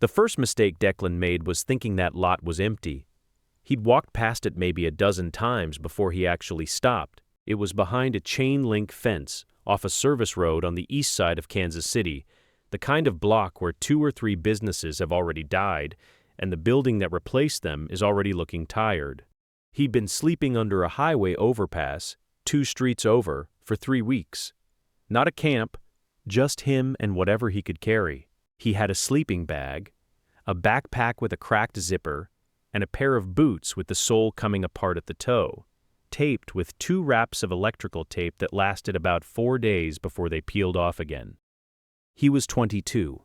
The first mistake Declan made was thinking that lot was empty. He'd walked past it maybe a dozen times before he actually stopped. It was behind a chain-link fence off a service road on the east side of Kansas City, the kind of block where 2 or 3 businesses have already died, and the building that replaced them is already looking tired. He'd been sleeping under a highway overpass, 2 streets over, for 3 weeks. Not a camp, just him and whatever he could carry. He had a sleeping bag, a backpack with a cracked zipper, and a pair of boots with the sole coming apart at the toe, taped with 2 wraps of electrical tape that lasted about 4 days before they peeled off again. He was 22.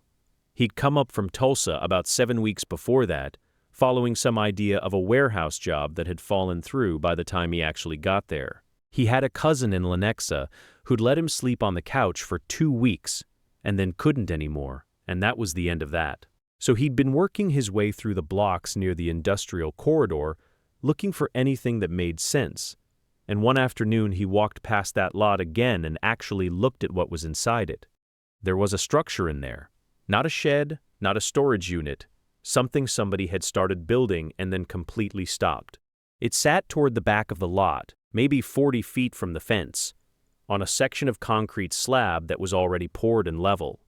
He'd come up from Tulsa about 7 weeks before that, following some idea of a warehouse job that had fallen through by the time he actually got there. He had a cousin in Lenexa who'd let him sleep on the couch for 2 weeks and then couldn't anymore, and that was the end of that. So he'd been working his way through the blocks near the industrial corridor, looking for anything that made sense, and one afternoon he walked past that lot again and actually looked at what was inside it. There was a structure in there. Not a shed, not a storage unit, something somebody had started building and then completely stopped. It sat toward the back of the lot, maybe 40 feet from the fence, on a section of concrete slab that was already poured and level.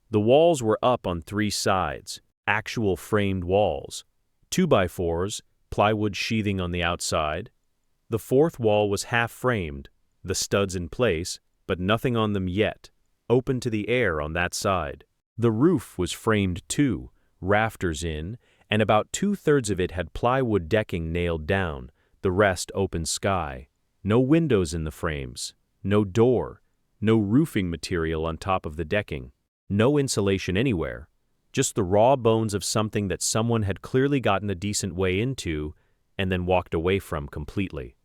The walls were up on 3 sides, actual framed walls, 2x4s, plywood sheathing on the outside. The 4th wall was half-framed, the studs in place, but nothing on them yet, open to the air on that side. The roof was framed too, rafters in, and about 2/3 of it had plywood decking nailed down, the rest open sky. No windows in the frames, no door, no roofing material on top of the decking. No insulation anywhere, just the raw bones of something that someone had clearly gotten a decent way into and then walked away from completely.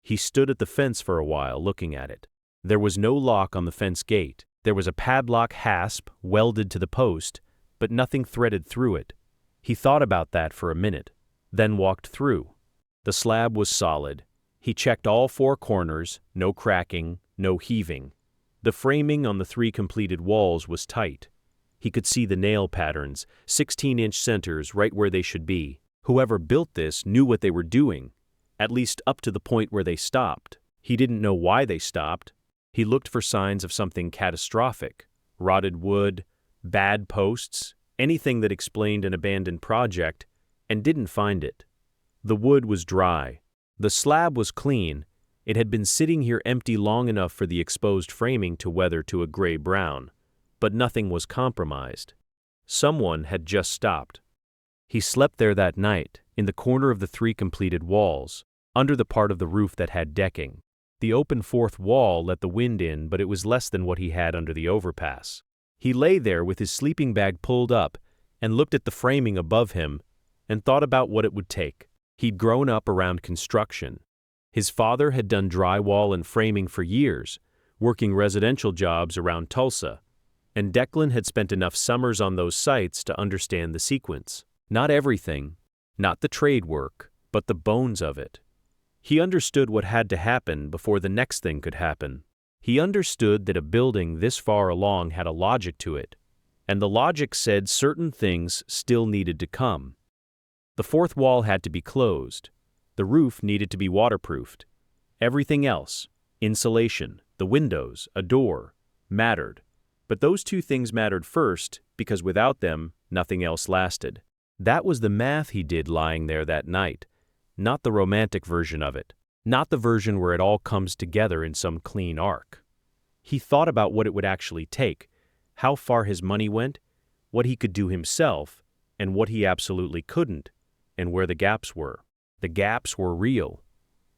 He stood at the fence for a while looking at it. There was no lock on the fence gate. There was a padlock hasp welded to the post, but nothing threaded through it. He thought about that for a minute, then walked through. The slab was solid. He checked all 4 corners, no cracking, no heaving. The framing on the 3 completed walls was tight. He could see the nail patterns, 16-inch centers right where they should be. Whoever built this knew what they were doing, at least up to the point where they stopped. He didn't know why they stopped. He looked for signs of something catastrophic, rotted wood, bad posts, anything that explained an abandoned project, and didn't find it. The wood was dry. The slab was clean. It had been sitting here empty long enough for the exposed framing to weather to a gray-brown, but nothing was compromised. Someone had just stopped. He slept there that night, in the corner of the 3 completed walls, under the part of the roof that had decking. The open 4th wall let the wind in, but it was less than what he had under the overpass. He lay there with his sleeping bag pulled up and looked at the framing above him and thought about what it would take. He'd grown up around construction. His father had done drywall and framing for years, working residential jobs around Tulsa, and Declan had spent enough summers on those sites to understand the sequence. Not everything, not the trade work, but the bones of it. He understood what had to happen before the next thing could happen. He understood that a building this far along had a logic to it, and the logic said certain things still needed to come. The 4th wall had to be closed. The roof needed to be waterproofed. Everything else, insulation, the windows, a door, mattered. But those 2 things mattered first because without them, nothing else lasted. That was the math he did lying there that night, not the romantic version of it, not the version where it all comes together in some clean arc. He thought about what it would actually take, how far his money went, what he could do himself, and what he absolutely couldn't, and where the gaps were. The gaps were real.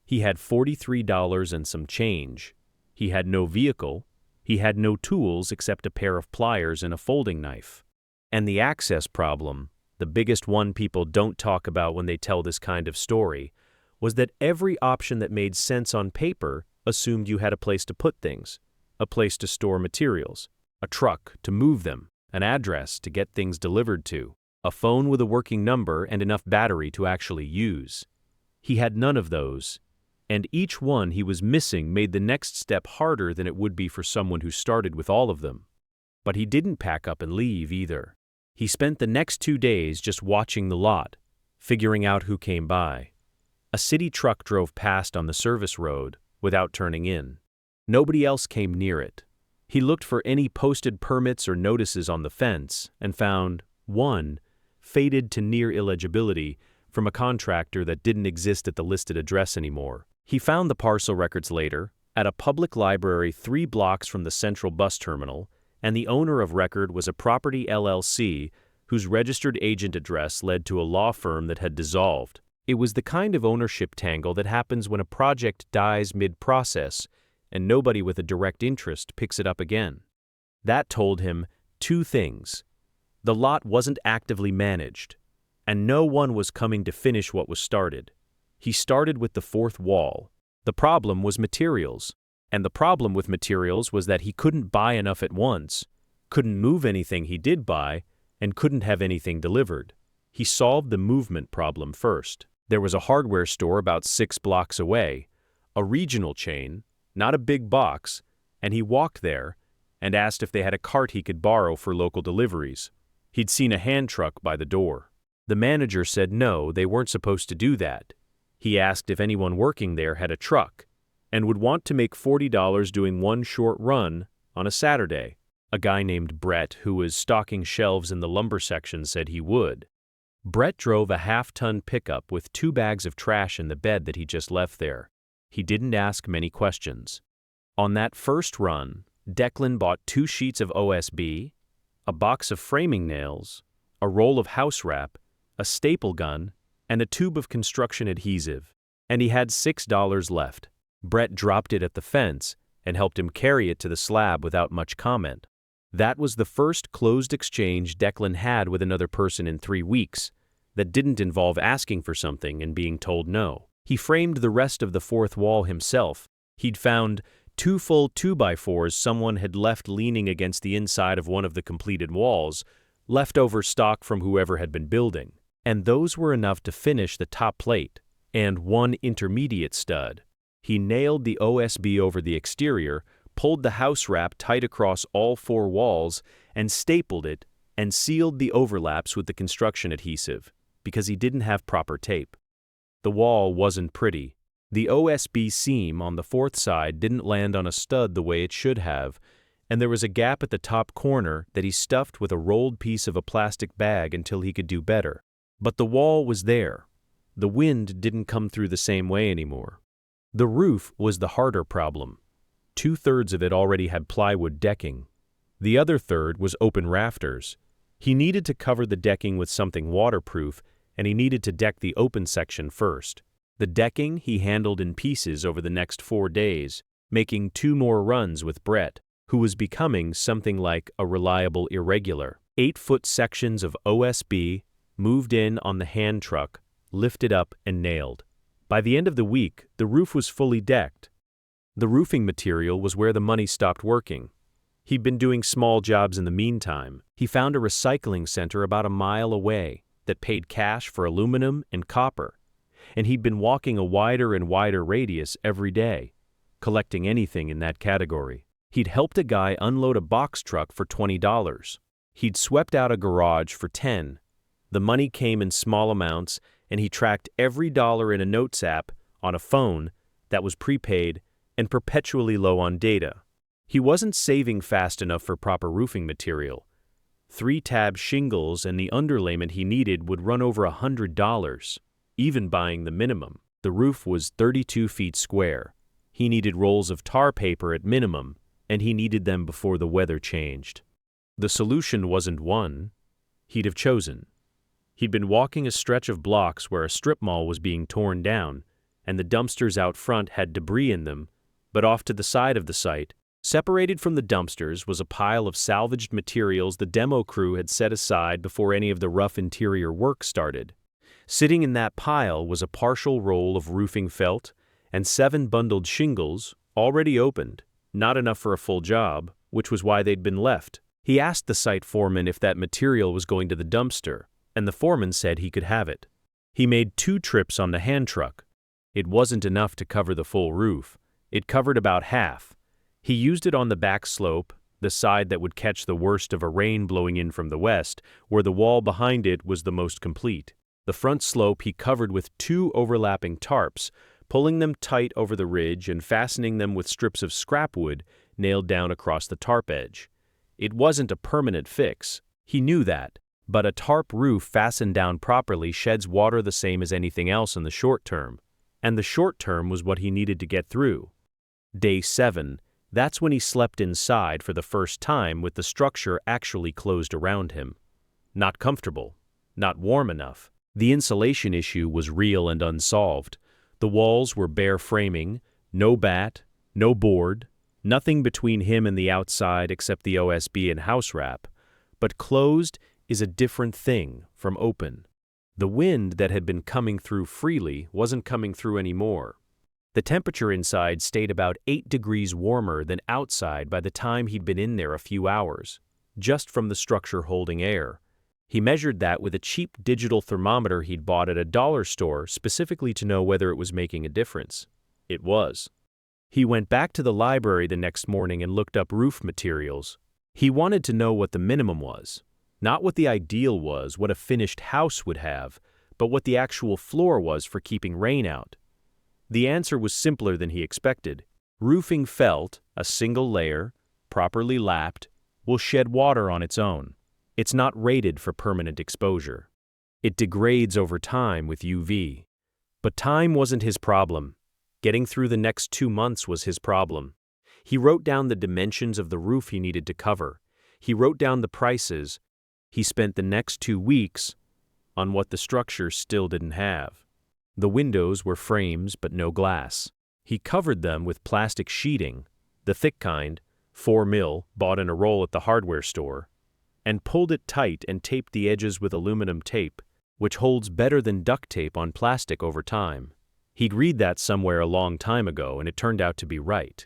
He had $43 and some change. He had no vehicle. He had no tools except a pair of pliers and a folding knife. And the access problem, the biggest one people don't talk about when they tell this kind of story, was that every option that made sense on paper assumed you had a place to put things, a place to store materials, a truck to move them, an address to get things delivered to, a phone with a working number and enough battery to actually use. He had none of those, and each one he was missing made the next step harder than it would be for someone who started with all of them. But he didn't pack up and leave either. He spent the next 2 days just watching the lot, figuring out who came by. A city truck drove past on the service road without turning in. Nobody else came near it. He looked for any posted permits or notices on the fence and found one, faded to near illegibility, from a contractor that didn't exist at the listed address anymore. He found the parcel records later at a public library 3 blocks from the central bus terminal, and the owner of record was a property LLC whose registered agent address led to a law firm that had dissolved. It was the kind of ownership tangle that happens when a project dies mid-process and nobody with a direct interest picks it up again. That told him 2 things. The lot wasn't actively managed, and no one was coming to finish what was started. He started with the 4th wall. The problem was materials, and the problem with materials was that he couldn't buy enough at once, couldn't move anything he did buy, and couldn't have anything delivered. He solved the movement problem first. There was a hardware store about 6 blocks away, a regional chain, not a big box, and he walked there and asked if they had a cart he could borrow for local deliveries. He'd seen a hand truck by the door. The manager said no, they weren't supposed to do that. He asked if anyone working there had a truck and would want to make $40 doing one short run on a Saturday. A guy named Brett, who was stocking shelves in the lumber section, said he would. Brett drove a half-ton pickup with 2 bags of trash in the bed that he just left there. He didn't ask many questions. On that first run, Declan bought 2 sheets of OSB, a box of framing nails, a roll of house wrap, a staple gun, and a tube of construction adhesive, and he had $6 left. Brett dropped it at the fence and helped him carry it to the slab without much comment. That was the first closed exchange Declan had with another person in 3 weeks that didn't involve asking for something and being told no. He framed the rest of the 4th wall himself. He'd found 2 full 2x4s someone had left leaning against the inside of one of the completed walls, leftover stock from whoever had been building. And those were enough to finish the top plate and 1 intermediate stud. He nailed the OSB over the exterior, pulled the house wrap tight across all 4 walls, and stapled it and sealed the overlaps with the construction adhesive because he didn't have proper tape. The wall wasn't pretty. The OSB seam on the 4th side didn't land on a stud the way it should have, and there was a gap at the top corner that he stuffed with a rolled piece of a plastic bag until he could do better. But the wall was there. The wind didn't come through the same way anymore. The roof was the harder problem. 2/3 of it already had plywood decking. The other third was open rafters. He needed to cover the decking with something waterproof, and he needed to deck the open section first. The decking he handled in pieces over the next 4 days, making 2 more runs with Brett, who was becoming something like a reliable irregular. 8-foot sections of OSB moved in on the hand truck, lifted up and nailed. By the end of the week, the roof was fully decked. The roofing material was where the money stopped working. He'd been doing small jobs in the meantime. He found a recycling center about a mile away that paid cash for aluminum and copper, and he'd been walking a wider and wider radius every day, collecting anything in that category. He'd helped a guy unload a box truck for $20. He'd swept out a garage for $10. The money came in small amounts, and he tracked every dollar in a notes app on a phone that was prepaid and perpetually low on data. He wasn't saving fast enough for proper roofing material. 3-tab shingles and the underlayment he needed would run over $100, even buying the minimum. The roof was 32 feet square. He needed rolls of tar paper at minimum, and he needed them before the weather changed. The solution wasn't one he'd have chosen. He'd been walking a stretch of blocks where a strip mall was being torn down, and the dumpsters out front had debris in them, but off to the side of the site, separated from the dumpsters, was a pile of salvaged materials the demo crew had set aside before any of the rough interior work started. Sitting in that pile was a partial roll of roofing felt and 7 bundled shingles, already opened, not enough for a full job, which was why they'd been left. He asked the site foreman if that material was going to the dumpster, and the foreman said he could have it. He made 2 trips on the hand truck. It wasn't enough to cover the full roof. It covered about half. He used it on the back slope, the side that would catch the worst of a rain blowing in from the west, where the wall behind it was the most complete. The front slope he covered with 2 overlapping tarps, pulling them tight over the ridge and fastening them with strips of scrap wood nailed down across the tarp edge. It wasn't a permanent fix. He knew that, but a tarp roof fastened down properly sheds water the same as anything else in the short term, and the short term was what he needed to get through. Day 7, that's when he slept inside for the first time with the structure actually closed around him. Not comfortable, not warm enough. The insulation issue was real and unsolved. The walls were bare framing, no bat, no board, nothing between him and the outside except the OSB and house wrap. But closed is a different thing from open. The wind that had been coming through freely wasn't coming through anymore. The temperature inside stayed about 8 degrees warmer than outside by the time he'd been in there a few hours, just from the structure holding air. He measured that with a cheap digital thermometer he'd bought at a dollar store specifically to know whether it was making a difference. It was. He went back to the library the next morning and looked up roof materials. He wanted to know what the minimum was. Not what the ideal was, what a finished house would have, but what the actual floor was for keeping rain out. The answer was simpler than he expected. Roofing felt, a single layer, properly lapped, will shed water on its own. It's not rated for permanent exposure. It degrades over time with UV. But time wasn't his problem. Getting through the next 2 months was his problem. He wrote down the dimensions of the roof he needed to cover. He wrote down the prices. He spent the next 2 weeks on what the structure still didn't have. The windows were frames but no glass. He covered them with plastic sheeting, the thick kind, 4 mil, bought in a roll at the hardware store, and pulled it tight and taped the edges with aluminum tape, which holds better than duct tape on plastic over time. He'd read that somewhere a long time ago, and it turned out to be right.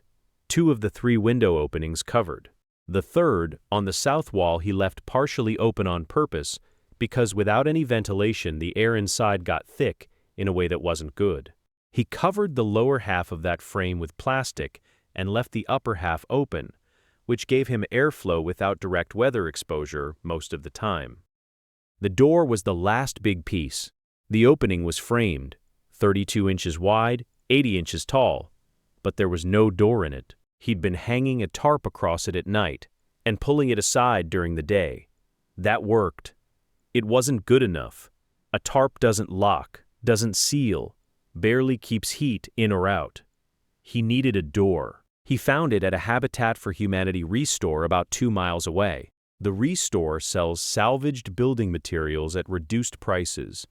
2 of the 3 window openings covered. The third, on the south wall, he left partially open on purpose because without any ventilation the air inside got thick in a way that wasn't good. He covered the lower half of that frame with plastic and left the upper half open, which gave him airflow without direct weather exposure most of the time. The door was the last big piece. The opening was framed, 32 inches wide, 80 inches tall, but there was no door in it. He'd been hanging a tarp across it at night and pulling it aside during the day. That worked. It wasn't good enough. A tarp doesn't lock, doesn't seal, barely keeps heat in or out. He needed a door. He found it at a Habitat for Humanity restore about 2 miles away. The restore sells salvaged building materials at reduced prices,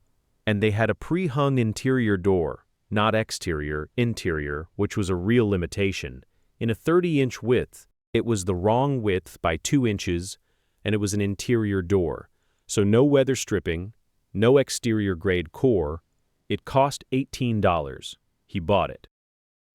and they had a pre-hung interior door, not exterior, interior, which was a real limitation. In a 30-inch width, it was the wrong width by 2 inches, and it was an interior door, so no weather stripping, no exterior grade core. It cost $18. He bought it.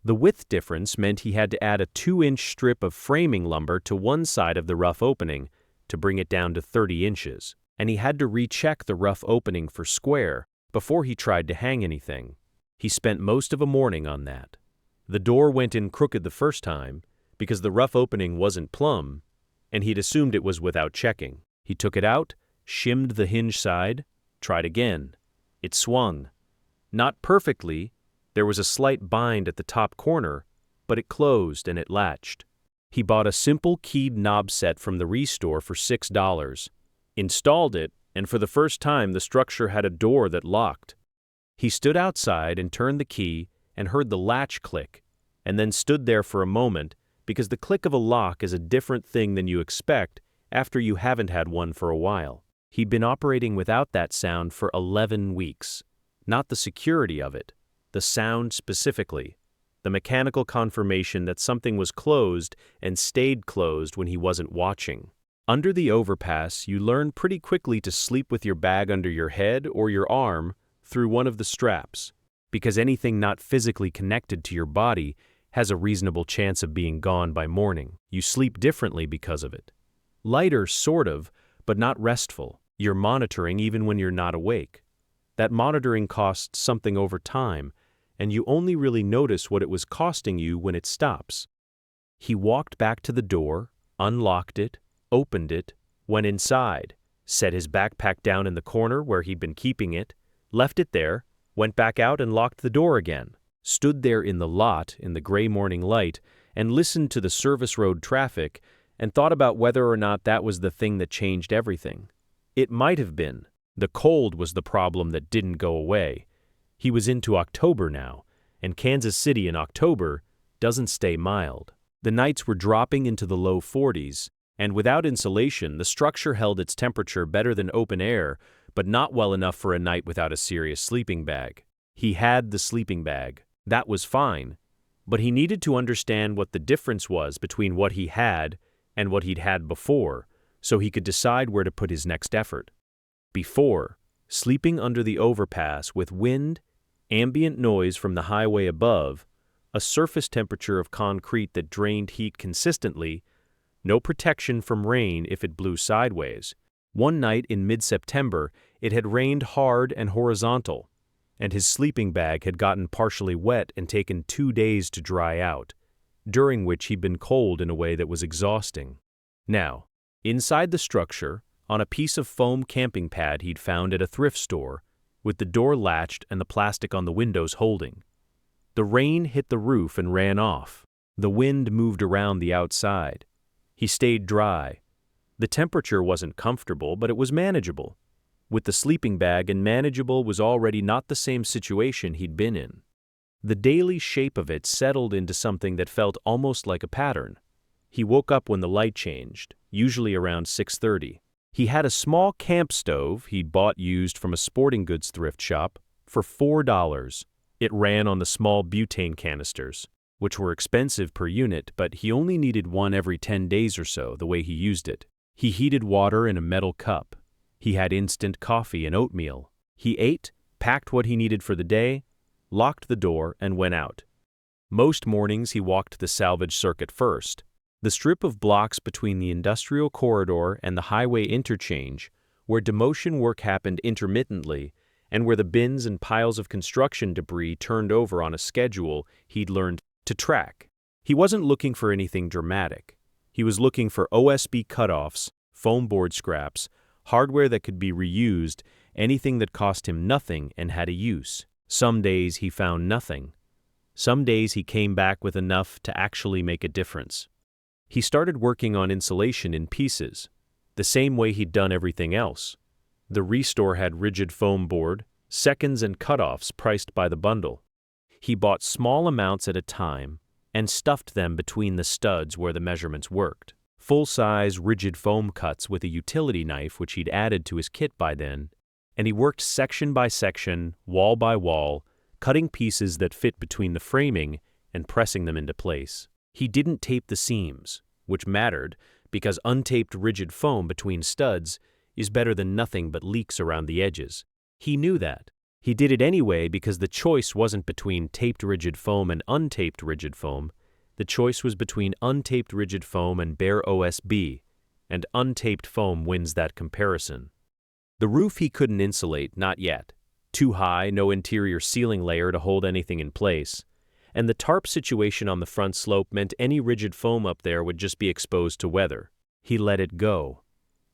The width difference meant he had to add a 2-inch strip of framing lumber to one side of the rough opening to bring it down to 30 inches, and he had to recheck the rough opening for square before he tried to hang anything. He spent most of a morning on that. The door went in crooked the first time because the rough opening wasn't plumb, and he'd assumed it was without checking. He took it out, shimmed the hinge side, tried again. It swung. Not perfectly. There was a slight bind at the top corner, but it closed and it latched. He bought a simple keyed knob set from the restore for $6, installed it, and for the first time the structure had a door that locked. He stood outside and turned the key and heard the latch click, and then stood there for a moment because the click of a lock is a different thing than you expect after you haven't had one for a while. He'd been operating without that sound for 11 weeks. Not the security of it, the sound specifically, the mechanical confirmation that something was closed and stayed closed when he wasn't watching. Under the overpass, you learn pretty quickly to sleep with your bag under your head or your arm through one of the straps, because anything not physically connected to your body has a reasonable chance of being gone by morning. You sleep differently because of it. Lighter, sort of, but not restful. You're monitoring even when you're not awake. That monitoring costs something over time, and you only really notice what it was costing you when it stops. He walked back to the door, unlocked it, opened it, went inside, set his backpack down in the corner where he'd been keeping it, left it there, went back out and locked the door again, stood there in the lot in the gray morning light and listened to the service road traffic and thought about whether or not that was the thing that changed everything. It might have been. The cold was the problem that didn't go away. He was into October now, and Kansas City in October doesn't stay mild. The nights were dropping into the low 40s, and without insulation, the structure held its temperature better than open air, but not well enough for a night without a serious sleeping bag. He had the sleeping bag. That was fine, but he needed to understand what the difference was between what he had and what he'd had before, so he could decide where to put his next effort. Before, sleeping under the overpass with wind, ambient noise from the highway above, a surface temperature of concrete that drained heat consistently, no protection from rain if it blew sideways. One night in mid-September, it had rained hard and horizontal, and his sleeping bag had gotten partially wet and taken 2 days to dry out, during which he'd been cold in a way that was exhausting. Now, inside the structure, on a piece of foam camping pad he'd found at a thrift store, with the door latched and the plastic on the windows holding. The rain hit the roof and ran off. The wind moved around the outside. He stayed dry. The temperature wasn't comfortable, but it was manageable. With the sleeping bag and manageable was already not the same situation he'd been in. The daily shape of it settled into something that felt almost like a pattern. He woke up when the light changed, usually around 6:30. He had a small camp stove he'd bought used from a sporting goods thrift shop for $4. It ran on the small butane canisters, which were expensive per unit, but he only needed one every 10 days or so the way he used it. He heated water in a metal cup. He had instant coffee and oatmeal. He ate, packed what he needed for the day, locked the door, and went out. Most mornings he walked the salvage circuit first. The strip of blocks between the industrial corridor and the highway interchange, where demotion work happened intermittently, and where the bins and piles of construction debris turned over on a schedule he'd learned to track. He wasn't looking for anything dramatic. He was looking for OSB cutoffs, foam board scraps, hardware that could be reused, anything that cost him nothing and had a use. Some days he found nothing. Some days he came back with enough to actually make a difference. He started working on insulation in pieces, the same way he'd done everything else. The restore had rigid foam board, seconds and cutoffs priced by the bundle. He bought small amounts at a time and stuffed them between the studs where the measurements worked. Full-size rigid foam cuts with a utility knife which he'd added to his kit by then, and he worked section by section, wall by wall, cutting pieces that fit between the framing and pressing them into place. He didn't tape the seams, which mattered because untaped rigid foam between studs is better than nothing but leaks around the edges. He knew that. He did it anyway because the choice wasn't between taped rigid foam and untaped rigid foam. The choice was between untaped rigid foam and bare OSB, and untaped foam wins that comparison. The roof he couldn't insulate, not yet. Too high, no interior ceiling layer to hold anything in place. And the tarp situation on the front slope meant any rigid foam up there would just be exposed to weather. He let it go.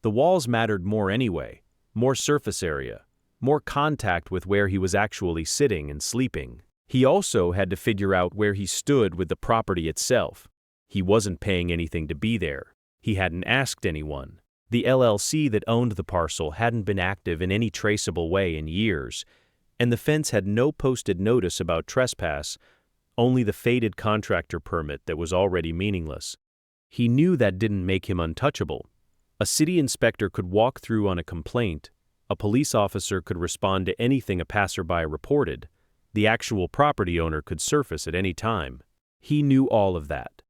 The walls mattered more anyway, more surface area, more contact with where he was actually sitting and sleeping. He also had to figure out where he stood with the property itself. He wasn't paying anything to be there. He hadn't asked anyone. The LLC that owned the parcel hadn't been active in any traceable way in years, and the fence had no posted notice about trespass, only the faded contractor permit that was already meaningless. He knew that didn't make him untouchable. A city inspector could walk through on a complaint. A police officer could respond to anything a passerby reported. The actual property owner could surface at any time. He knew all of that.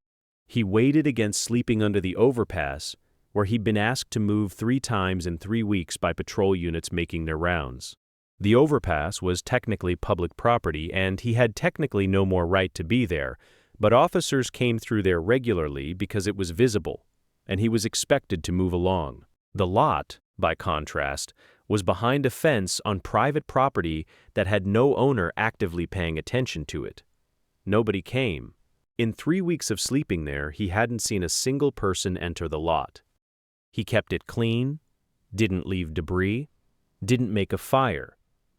He weighed it against sleeping under the overpass, where he'd been asked to move 3 times in 3 weeks by patrol units making their rounds. The overpass was technically public property, and he had technically no more right to be there, but officers came through there regularly because it was visible, and he was expected to move along. The lot, by contrast, was behind a fence on private property that had no owner actively paying attention to it. Nobody came. In 3 weeks of sleeping there, he hadn't seen a single person enter the lot. He kept it clean, didn't leave debris, didn't make a fire,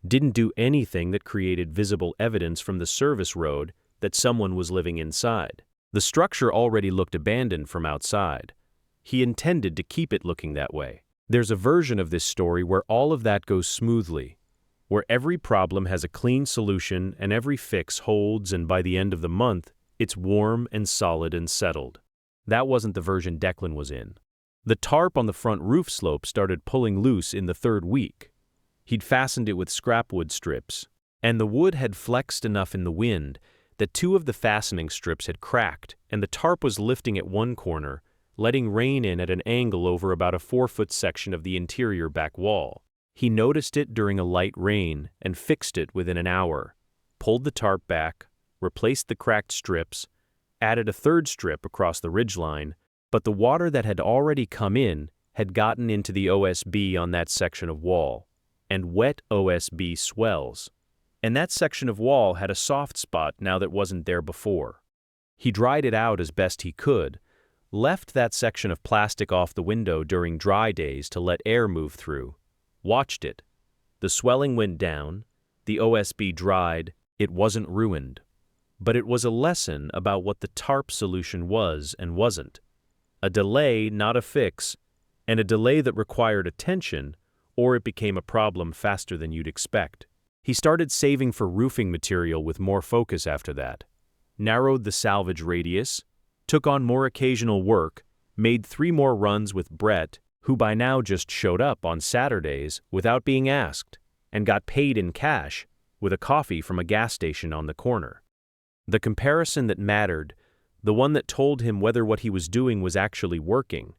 didn't do anything that created visible evidence from the service road that someone was living inside. The structure already looked abandoned from outside. He intended to keep it looking that way. There's a version of this story where all of that goes smoothly, where every problem has a clean solution and every fix holds, and by the end of the month, it's warm and solid and settled. That wasn't the version Declan was in. The tarp on the front roof slope started pulling loose in the 3rd week. He'd fastened it with scrap wood strips, and the wood had flexed enough in the wind that 2 of the fastening strips had cracked, and the tarp was lifting at one corner, letting rain in at an angle over about a 4-foot section of the interior back wall. He noticed it during a light rain and fixed it within an hour, pulled the tarp back, replaced the cracked strips, added a 3rd strip across the ridgeline, but the water that had already come in had gotten into the OSB on that section of wall, and wet OSB swells. And that section of wall had a soft spot now that wasn't there before. He dried it out as best he could, left that section of plastic off the window during dry days to let air move through, watched it. The swelling went down, the OSB dried, it wasn't ruined. But it was a lesson about what the tarp solution was and wasn't. A delay, not a fix, and a delay that required attention, or it became a problem faster than you'd expect. He started saving for roofing material with more focus after that, narrowed the salvage radius, took on more occasional work, made 3 more runs with Brett, who by now just showed up on Saturdays without being asked, and got paid in cash with a coffee from a gas station on the corner. The comparison that mattered, the one that told him whether what he was doing was actually working,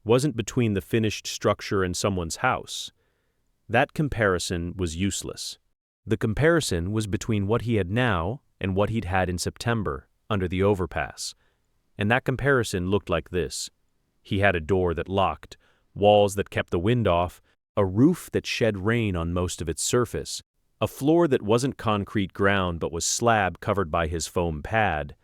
wasn't between the finished structure and someone's house. That comparison was useless. The comparison was between what he had now and what he'd had in September under the overpass. And that comparison looked like this. He had a door that locked, walls that kept the wind off, a roof that shed rain on most of its surface, a floor that wasn't concrete ground but was slab covered by his foam pad,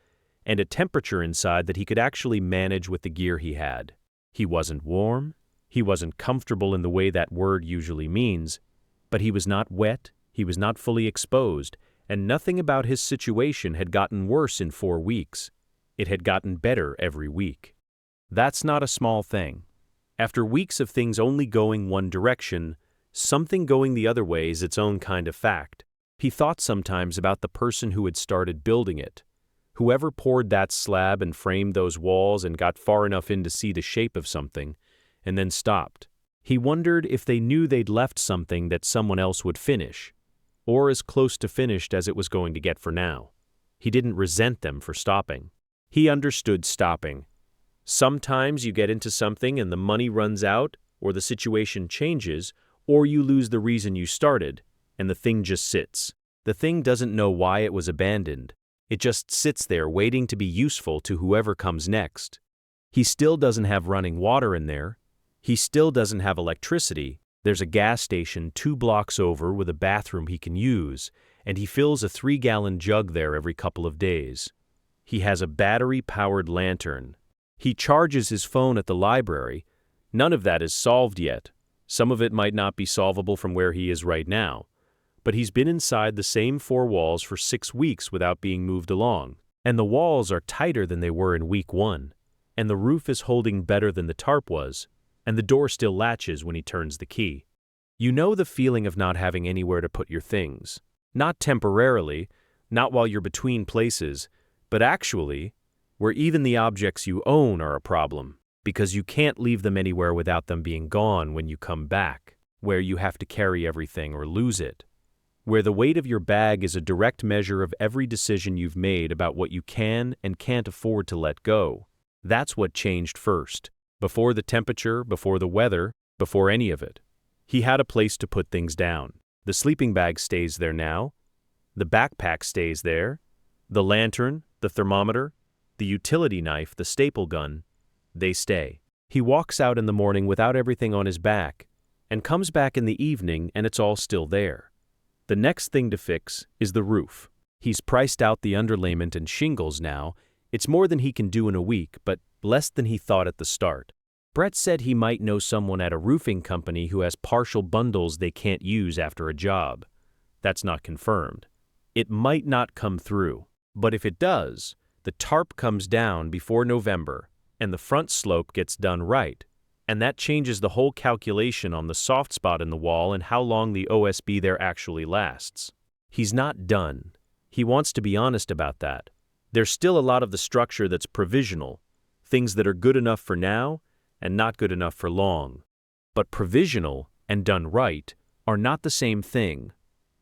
and a temperature inside that he could actually manage with the gear he had. He wasn't warm, he wasn't comfortable in the way that word usually means, but he was not wet, he was not fully exposed, and nothing about his situation had gotten worse in 4 weeks. It had gotten better every week. That's not a small thing. After weeks of things only going one direction, something going the other way is its own kind of fact. He thought sometimes about the person who had started building it. Whoever poured that slab and framed those walls and got far enough in to see the shape of something, and then stopped. He wondered if they knew they'd left something that someone else would finish, or as close to finished as it was going to get for now. He didn't resent them for stopping. He understood stopping. Sometimes you get into something and the money runs out, or the situation changes, or you lose the reason you started, and the thing just sits. The thing doesn't know why it was abandoned. It just sits there waiting to be useful to whoever comes next. He still doesn't have running water in there. He still doesn't have electricity. There's a gas station 2 blocks over with a bathroom he can use, and he fills a 3-gallon jug there every couple of days. He has a battery-powered lantern. He charges his phone at the library. None of that is solved yet. Some of it might not be solvable from where he is right now. But he's been inside the same 4 walls for 6 weeks without being moved along. And the walls are tighter than they were in week 1. And the roof is holding better than the tarp was. And the door still latches when he turns the key. You know the feeling of not having anywhere to put your things. Not temporarily, not while you're between places, but actually, where even the objects you own are a problem, because you can't leave them anywhere without them being gone when you come back, where you have to carry everything or lose it, where the weight of your bag is a direct measure of every decision you've made about what you can and can't afford to let go. That's what changed first. Before the temperature, before the weather, before any of it. He had a place to put things down. The sleeping bag stays there now. The backpack stays there. The lantern, the thermometer, the utility knife, the staple gun, they stay. He walks out in the morning without everything on his back, and comes back in the evening and it's all still there. The next thing to fix is the roof. He's priced out the underlayment and shingles now, It's more than he can do in a week, but less than he thought at the start. Brett said he might know someone at a roofing company who has partial bundles they can't use after a job. That's not confirmed. It might not come through, but if it does, the tarp comes down before November, and the front slope gets done right, and that changes the whole calculation on the soft spot in the wall and how long the OSB there actually lasts. He's not done. He wants to be honest about that. There's still a lot of the structure that's provisional, things that are good enough for now and not good enough for long. But provisional and done right are not the same thing,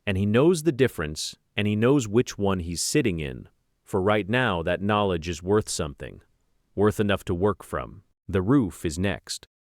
and he knows the difference, and he knows which one he's sitting in. For right now, that knowledge is worth something, worth enough to work from. The roof is next.